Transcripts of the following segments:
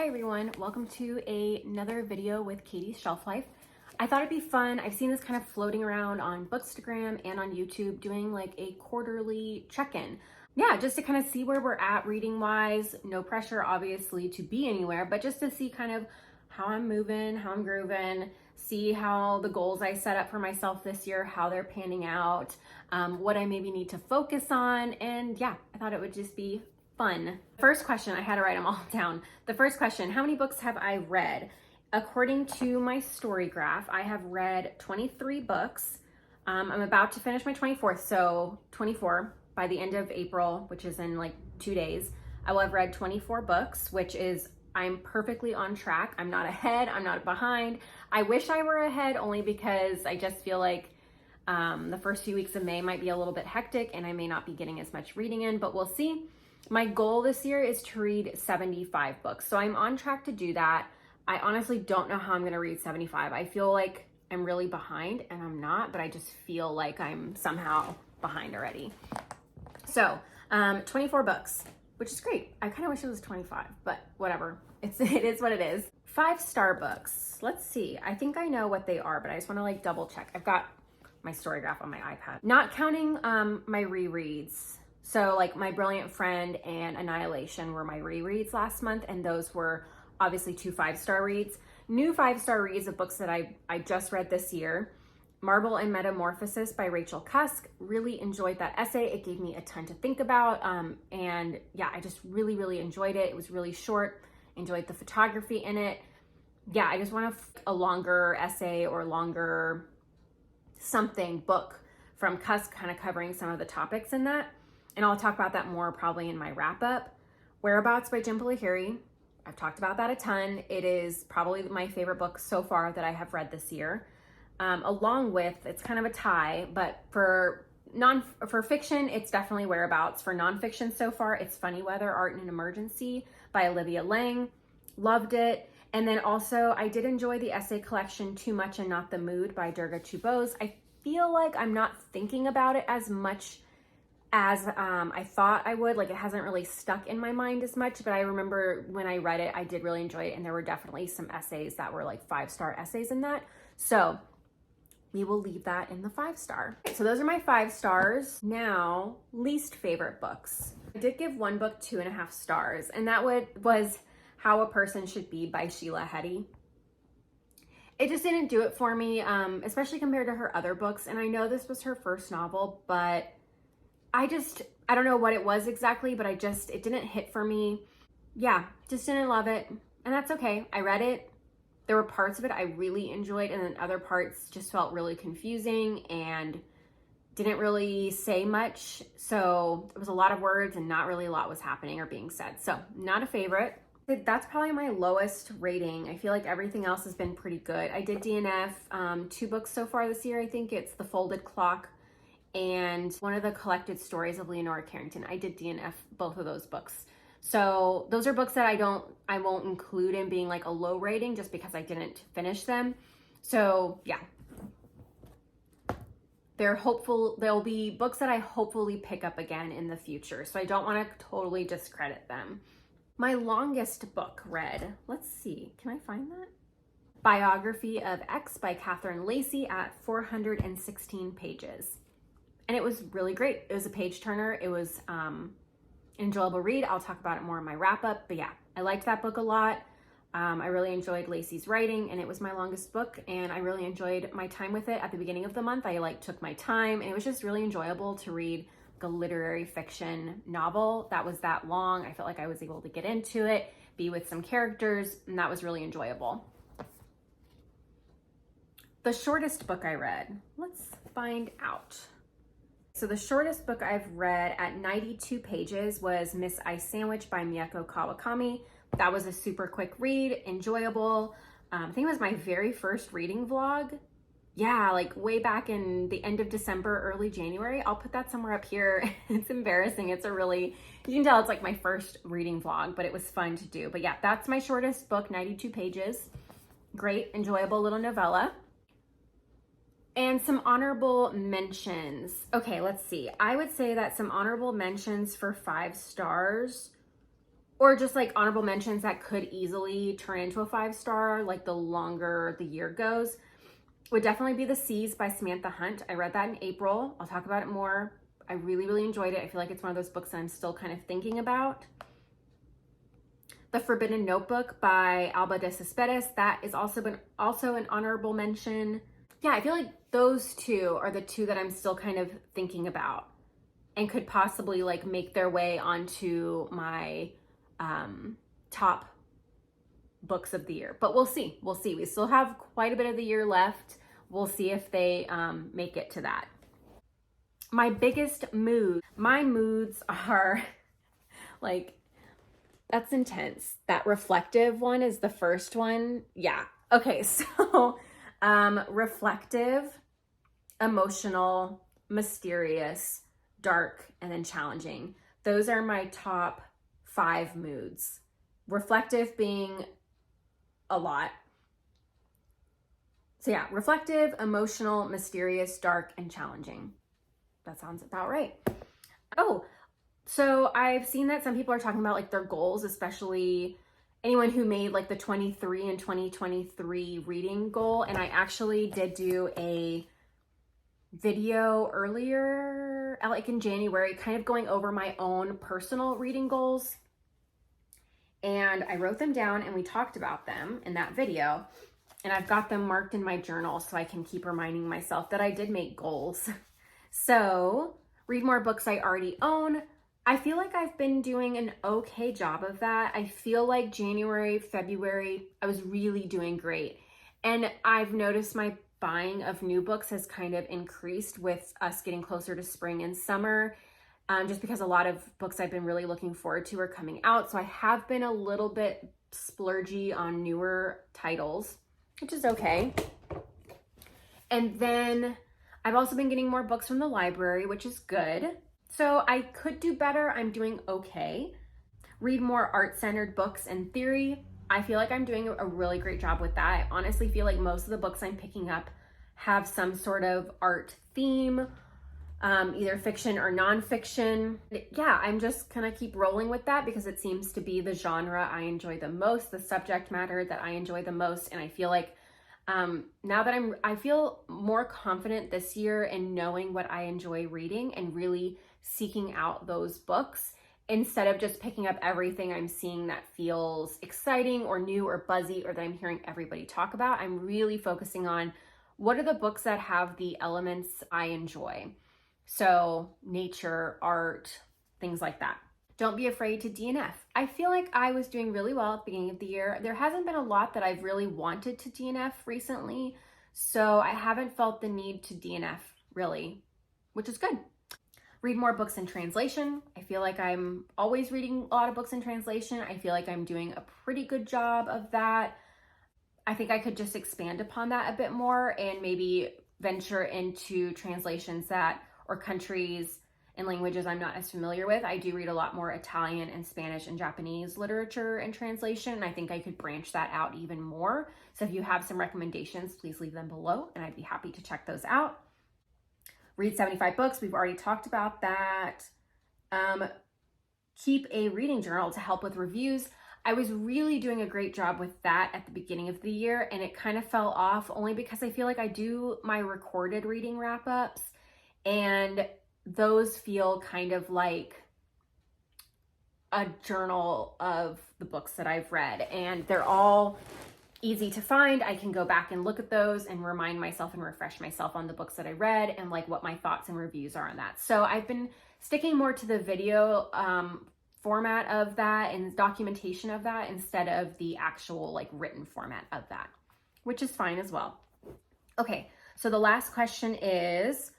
Hi everyone, welcome to another video with Katie's Shelf Life. I thought it'd be fun. I've seen this kind of floating around on Bookstagram and on YouTube, doing like a quarterly check-in. Yeah, just to kind of see where we're at reading wise. No pressure obviously to be anywhere, but just to see kind of how I'm moving, how I'm grooving, see how the goals I set up for myself this year, how they're panning out, what I maybe need to focus on. And yeah, I thought it would just be fun. First question, I had to write them all down. The first question, how many books have I read? According to my story graph, I have read 23 books. I'm about to finish my 24th, so 24 by the end of April, which is in like 2 days. I will have read 24 books, which is, I'm perfectly on track. I'm not ahead, I'm not behind. I wish I were ahead only because I just feel like the first few weeks of May might be a little bit hectic and I may not be getting as much reading in, but we'll see. My goal this year is to read 75 books. So I'm on track to do that. I honestly don't know how I'm going to read 75. I feel like I'm really behind and I'm not, but I just feel like I'm somehow behind already. So 24 books, which is great. I kind of wish it was 25, but whatever. It is what it is. 5-star books. Let's see. I think I know what they are, but I just want to like double check. I've got my story graph on my iPad. Not counting my rereads. So like My Brilliant Friend and Annihilation were my rereads last month, and those were obviously 2 5-star reads. New 5-star reads of books that I just read this year. Marble and Metamorphosis by Rachel Cusk. Really enjoyed that essay. It gave me a ton to think about. And yeah, I just really enjoyed it. It was really short. Enjoyed the photography in it. Yeah, I just want a longer essay or longer something book from Cusk, kind of covering some of the topics in that. And I'll talk about that more probably in my wrap up. Whereabouts by Jhumpa Lahiri. I've talked about that a ton. It is probably my favorite book so far that I have read this year. Along with, it's kind of a tie, but for fiction, it's definitely Whereabouts. For nonfiction so far, it's Funny Weather, Art in an Emergency by Olivia Laing. Loved it. And then also, I did enjoy the essay collection Too Much and Not the Mood by Durga Chew-Bose. I feel like I'm not thinking about it as much as I thought I would. Like, it hasn't really stuck in my mind as much, but I remember when I read it, I did really enjoy it, and there were definitely some essays that were like 5-star essays in that. So we will leave that in the 5-star. So those are my 5 stars. Now, least favorite books. I did give one book 2.5 stars, and that was How a Person Should Be by Sheila, Heti. It just didn't do it for me, especially compared to her other books. And I know this was her first novel, but I don't know what it was exactly, but it didn't hit for me. Yeah, just didn't love it. And that's okay. I read it. There were parts of it I really enjoyed, and then other parts just felt really confusing and didn't really say much. So it was a lot of words and not really a lot was happening or being said. So not a favorite. That's probably my lowest rating. I feel like everything else has been pretty good. I did DNF 2 books so far this year. I think it's The Folded Clock and one of the collected stories of Leonora Carrington. I did DNF both of those books. So those are books that I won't include in being like a low rating just because I didn't finish them. So yeah, there'll be books that I hopefully pick up again in the future. So I don't want to totally discredit them. My longest book read, let's see, can I find that? Biography of X by Catherine Lacey at 416 pages. And it was really great. It was a page turner. It was an enjoyable read. I'll talk about it more in my wrap up. But yeah, I liked that book a lot. I really enjoyed Lacey's writing, and it was my longest book. And I really enjoyed my time with it at the beginning of the month. I took my time, and it was just really enjoyable to read a literary fiction novel that was that long. I felt like I was able to get into it, be with some characters, and that was really enjoyable. The shortest book I read, let's find out. So the shortest book I've read at 92 pages was Miss Ice Sandwich by Mieko Kawakami. That was a super quick read, enjoyable. I think it was my very first reading vlog. Yeah, like way back in the end of December, early January. I'll put that somewhere up here. It's embarrassing. You can tell it's like my first reading vlog, but it was fun to do. But yeah, that's my shortest book, 92 pages. Great, enjoyable little novella. And some honorable mentions. Okay, let's see. I would say that some honorable mentions for 5 stars or just like honorable mentions that could easily turn into a 5-star, like the longer the year goes, would definitely be The Seas by Samantha Hunt. I read that in April. I'll talk about it more. I really, really enjoyed it. I feel like it's one of those books that I'm still kind of thinking about. The Forbidden Notebook by Alba de Cespedes. That is also an honorable mention. Yeah, I feel like those two are the two that I'm still kind of thinking about and could possibly like make their way onto my top books of the year. But we'll see. We'll see. We still have quite a bit of the year left. We'll see if they make it to that. My biggest mood. My moods are like, that's intense. That reflective one is the first one. Yeah. Okay. So reflective, emotional, mysterious, dark, and then challenging. Those are my top 5 moods. Reflective being a lot. So yeah, reflective, emotional, mysterious, dark, and challenging. That sounds about right. Oh, so I've seen that some people are talking about like their goals, especially anyone who made like the 23 and 2023 reading goal. And I actually did do a video earlier, like in January, kind of going over my own personal reading goals. And I wrote them down and we talked about them in that video. And I've got them marked in my journal so I can keep reminding myself that I did make goals. So, read more books I already own. I feel like I've been doing an okay job of that. I feel like January, February, I was really doing great. And I've noticed my buying of new books has kind of increased with us getting closer to spring and summer, just because a lot of books I've been really looking forward to are coming out. So I have been a little bit splurgy on newer titles, which is okay. And then I've also been getting more books from the library, which is good. So I could do better. I'm doing okay. Read more art-centered books and theory. I feel like I'm doing a really great job with that. I honestly feel like most of the books I'm picking up have some sort of art theme, either fiction or nonfiction. Yeah, I'm just gonna keep rolling with that because it seems to be the genre I enjoy the most, the subject matter that I enjoy the most. And I feel like now that I feel more confident this year in knowing what I enjoy reading and really seeking out those books instead of just picking up everything I'm seeing that feels exciting or new or buzzy or that I'm hearing everybody talk about. I'm really focusing on what are the books that have the elements I enjoy. So nature, art, things like that. Don't be afraid to DNF. I feel like I was doing really well at the beginning of the year. There hasn't been a lot that I've really wanted to DNF recently, so I haven't felt the need to DNF really, which is good. Read more books in translation. I feel like I'm always reading a lot of books in translation. I feel like I'm doing a pretty good job of that. I think I could just expand upon that a bit more and maybe venture into translations that, or countries and languages I'm not as familiar with. I do read a lot more Italian and Spanish and Japanese literature and translation, and I think I could branch that out even more. So if you have some recommendations, please leave them below and I'd be happy to check those out. Read 75 books. We've already talked about that. Keep a reading journal to help with reviews. I was really doing a great job with that at the beginning of the year, and it kind of fell off only because I feel like I do my recorded reading wrap-ups, and those feel kind of like a journal of the books that I've read, and they're all easy to find. I can go back and look at those and remind myself and refresh myself on the books that I read and like what my thoughts and reviews are on that. So I've been sticking more to the video format of that and documentation of that instead of the actual like written format of that, which is fine as well. Okay, so the last question is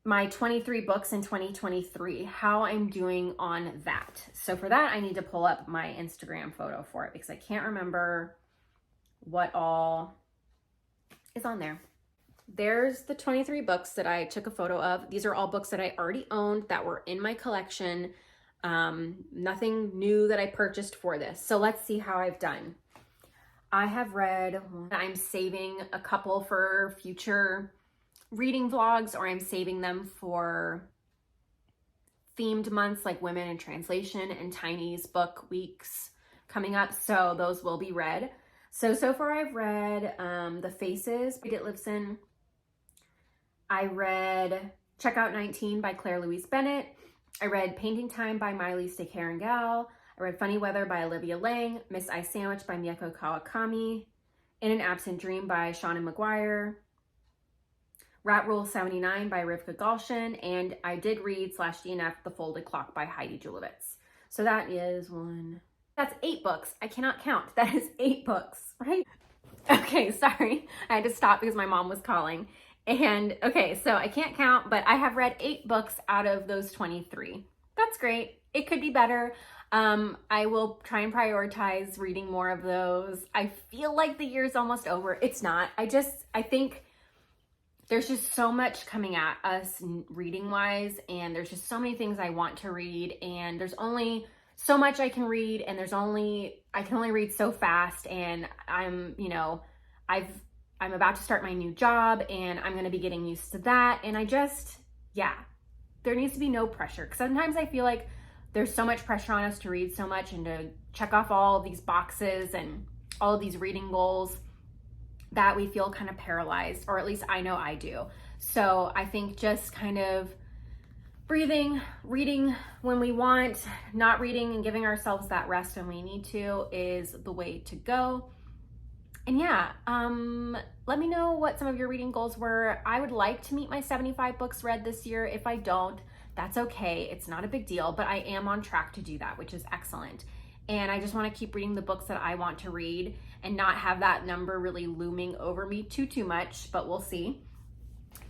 my 23 books in 2023, how I'm doing on that. So for that, I need to pull up my Instagram photo for it because I can't remember what all is on there. There's the 23 books that I took a photo of. These are all books that I already owned that were in my collection. Nothing new that I purchased for this. So let's see how I've done. I have read, I'm saving a couple for future reading vlogs, or I'm saving them for themed months like Women in Translation and Tiny's book weeks coming up, so those will be read. So far I've read The Faces by Bridget Lipson. I read Checkout 19 by Claire Louise Bennett. I read Painting Time by Miley Stay-Carangal. I read Funny Weather by Olivia Laing, Miss Ice Sandwich by Mieko Kawakami, In an Absent Dream by Shauna McGuire, Rat Rule 79 by Rivka Galshin, and I did read /DNF The Folded Clock by Heidi Julavits. So that is that's 8 books. I cannot count. That is 8 books, right? Okay, sorry. I had to stop because my mom was calling. And okay, so I can't count, but I have read 8 books out of those 23. That's great. It could be better. I will try and prioritize reading more of those. I feel like the year's almost over. It's not. I think there's just so much coming at us reading wise, and there's just so many things I want to read, and there's only so much I can read, and I can only read so fast, and I'm about to start my new job, and I'm going to be getting used to that. And there needs to be no pressure, because sometimes I feel like there's so much pressure on us to read so much and to check off all of these boxes and all of these reading goals that we feel kind of paralyzed, or at least I know I do. So I think just kind of breathing, reading when we want, not reading and giving ourselves that rest when we need to is the way to go. And yeah, let me know what some of your reading goals were. I would like to meet my 75 books read this year. If I don't, that's okay. It's not a big deal, but I am on track to do that, which is excellent. And I just want to keep reading the books that I want to read and not have that number really looming over me too much, but we'll see.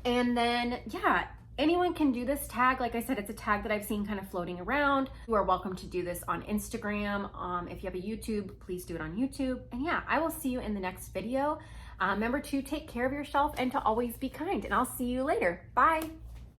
And then, yeah, anyone can do this tag. Like I said, it's a tag that I've seen kind of floating around. You are welcome to do this on Instagram. If you have a YouTube, please do it on YouTube. And yeah, I will see you in the next video. Remember to take care of yourself and to always be kind, and I'll see you later. Bye.